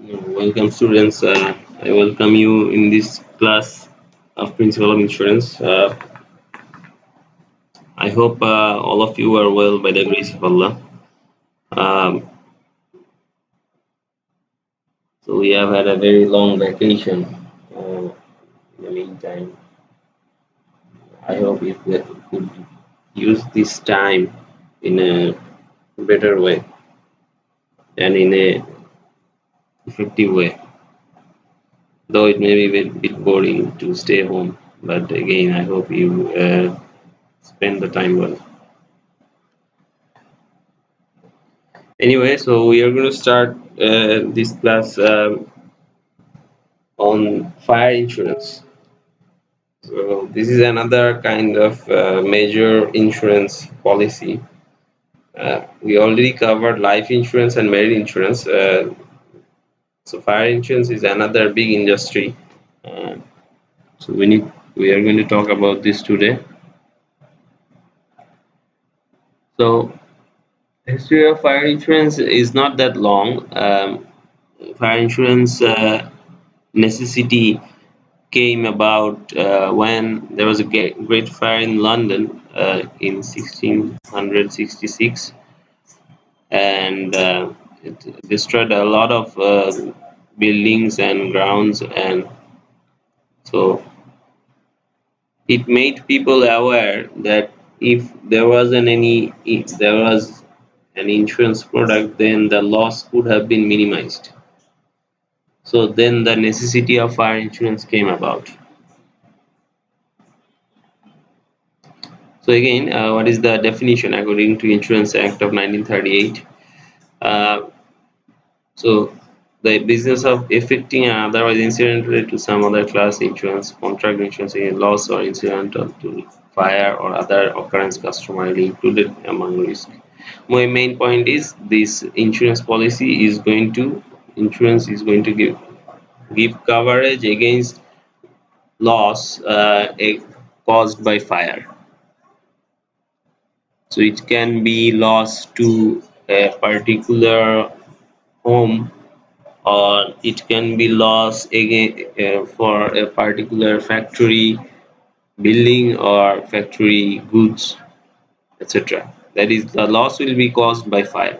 Welcome, students. I welcome you in this class of Principle of Insurance. I hope all of you are well by the grace of Allah. Um, so we have had a very long vacation. In the meantime, I hope if we could use this time in a better way and in a effective way. Though it may be a bit boring to stay home, but again, I hope you spend the time well. Anyway, so we are going to start this class on fire insurance. So this is another kind of major insurance policy. We already covered life insurance and marine insurance. So fire insurance is another big industry. Uh, so we are going to talk about this today. So history of fire insurance is not that long. Fire insurance necessity came about when there was a great fire in London in 1666, and it destroyed a lot of buildings and grounds, and so it made people aware that if there was an insurance product, then the loss could have been minimized. So then the necessity of fire insurance came about. So again, what is the definition according to Insurance Act of 1938? Uh, so the business of effecting an otherwise incident related to some other class insurance, contract insurance against loss or incidental to fire or other occurrence customarily included among risk. My main point is this insurance is going to give coverage against loss caused by fire. So it can be lost to a particular home, or it can be lost again for a particular factory building or factory goods, etc. That is, the loss will be caused by fire.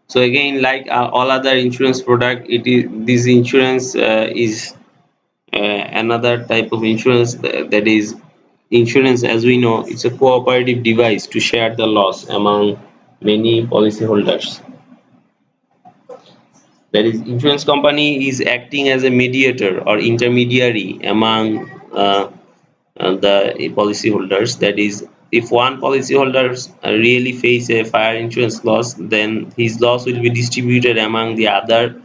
So again, like all other insurance product, it is this insurance is another type of insurance that is insurance. As we know, it's a cooperative device to share the loss among many policyholders. That is, insurance company is acting as a mediator or intermediary among the policyholders. That is, if one policyholder really face a fire insurance loss, then his loss will be distributed among the other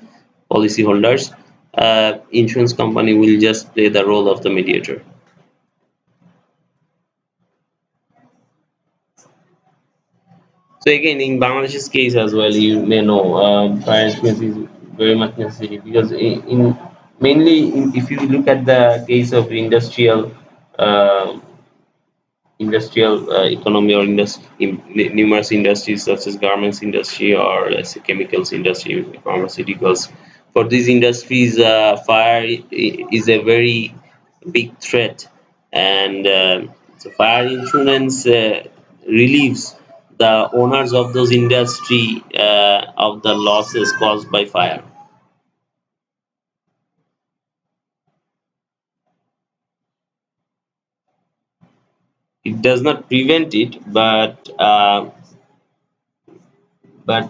policyholders. Insurance company will just play the role of the mediator. So again, in Bangladesh's case as well, you may know fire insurance is very much necessary because if you look at the case of uh, industrial economy, or numerous industries such as garments industry, or let's say chemicals industry, pharmaceuticals. For these industries, fire is a very big threat, and so fire insurance relieves the owners of those industry of the losses caused by fire. It does not prevent it, but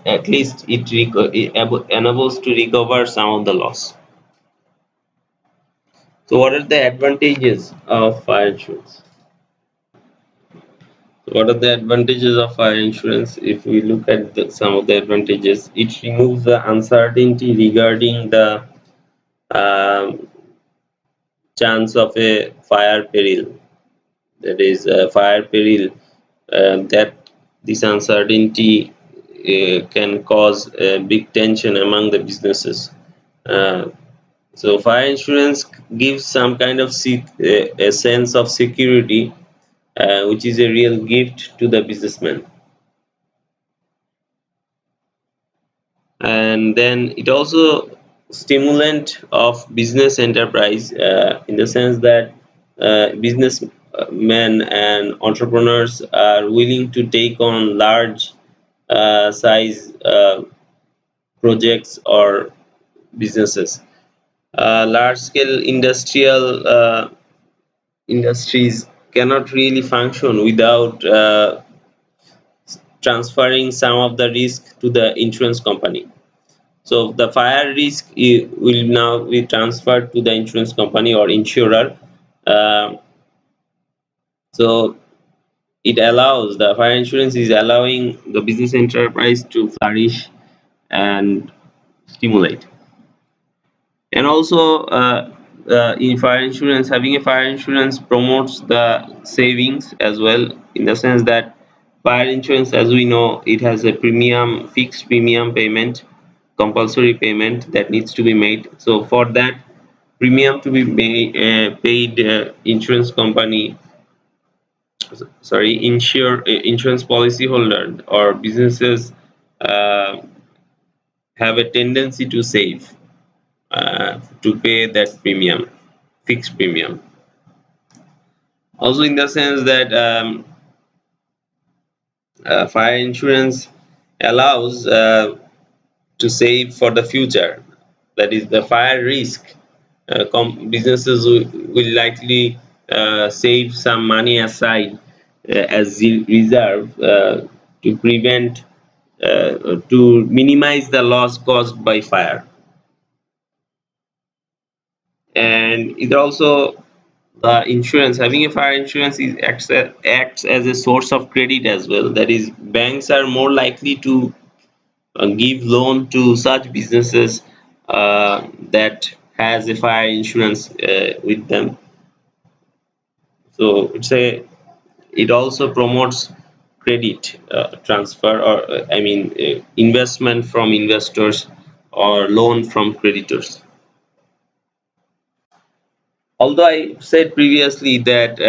at least it enables to recover some of the loss. So, what are the advantages of fire insurance? So what are the advantages of fire insurance? If we look at some of the advantages, it removes the uncertainty regarding the um, chance of a fire peril. That is, a fire peril, that this uncertainty can cause big tension among the businesses. Uh, So fire insurance gives some kind of a sense of security, which is a real gift to the businessman. And then it also stimulant of business enterprise, in the sense that businessmen and entrepreneurs are willing to take on large size projects or businesses. Large scale industrial industries cannot really function without transferring some of the risk to the insurance company. So the fire risk will now be transferred to the insurance company or insurer. Uh, so it allows, the fire insurance is allowing the business enterprise to flourish and stimulate. And also, in fire insurance, having a fire insurance promotes the savings as well, in the sense that fire insurance, as we know, it has a premium, fixed premium payment, compulsory payment that needs to be made. So for that premium to be paid, insurance company, sorry, insurance policy holder or businesses uh, have a tendency to save, to pay that premium, fixed premium. Also, in the sense that fire insurance allows to save for the future. That is the fire risk. Businesses will likely save some money aside as reserve, to prevent, to minimize the loss caused by fire. And it also, insurance, having a fire insurance is acts as a source of credit as well. That is, banks are more likely to give loan to such businesses that has a fire insurance with them. So it's a, it also promotes credit transfer, or I mean, investment from investors or loan from creditors. Although I said previously that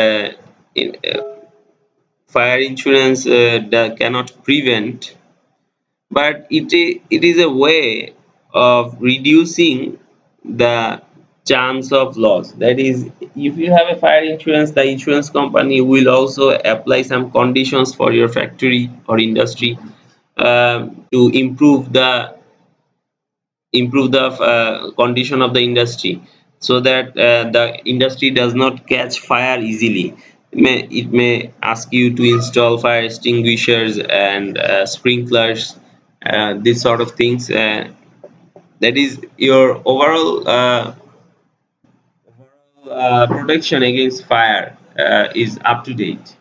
fire insurance cannot prevent, but it is a way of reducing the chance of loss. That is, if you have a fire insurance, the insurance company will also apply some conditions for your factory or industry, to improve the condition of the industry, so that the industry does not catch fire easily. It may ask you to install fire extinguishers and sprinklers, these sort of things. That is, your overall protection against fire is up to date.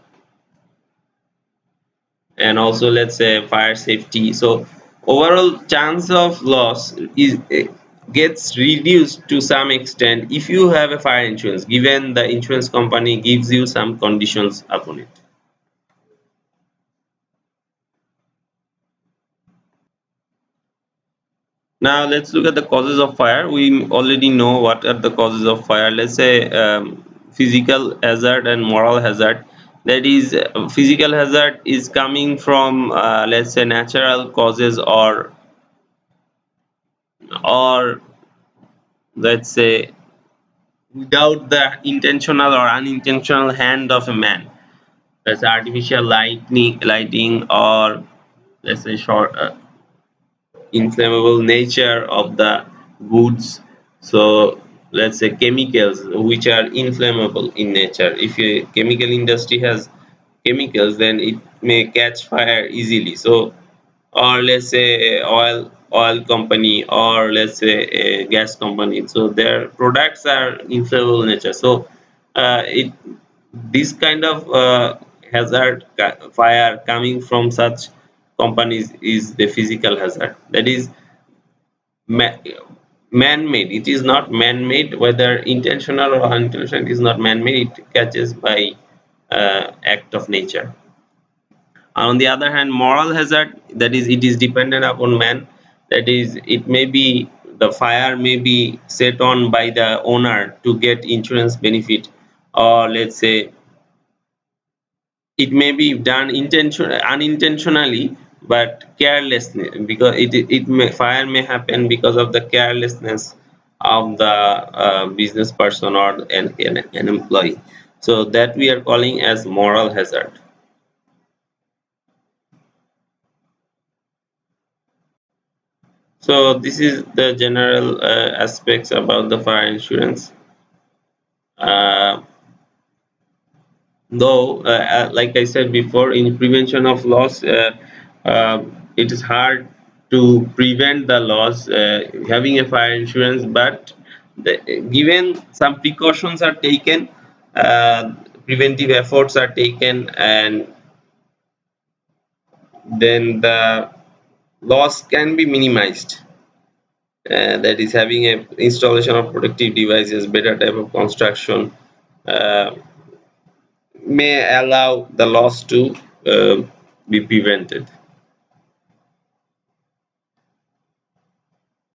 And also, let's say, fire safety. So overall chance of loss is gets reduced to some extent if you have a fire insurance, given the insurance company gives you some conditions upon it. Now let's look at the causes of fire. We already know what are the causes of fire. Let's say, physical hazard and moral hazard. That is, physical hazard is coming from, let's say, natural causes, or let's say, without the intentional or unintentional hand of a man. That's artificial lighting, or let's say, short, inflammable nature of the goods. So let's say chemicals which are inflammable in nature. If a chemical industry has chemicals, then it may catch fire easily. So, or let's say oil company, or let's say a gas company, so their products are inflammable nature. So it this kind of fire coming from such companies is the physical hazard. That is ma- man-made. It is not man-made, whether intentional or unintentional. It is not man-made. It catches by act of nature. On the other hand, moral hazard, that is, it is dependent upon man. That is, it may be, the fire may be set on by the owner to get insurance benefit, or let's say it may be done unintentionally, but carelessness, because fire may happen because of the carelessness of the business person or an employee. So that we are calling as moral hazard. So this is the general aspects about the fire insurance. Uh, though, like I said before, in prevention of loss, uh, it is hard to prevent the loss having a fire insurance, but given some precautions are taken, preventive efforts are taken, and then the loss can be minimized. That is having a installation of protective devices, better type of construction, uh, may allow the loss to uh, be prevented.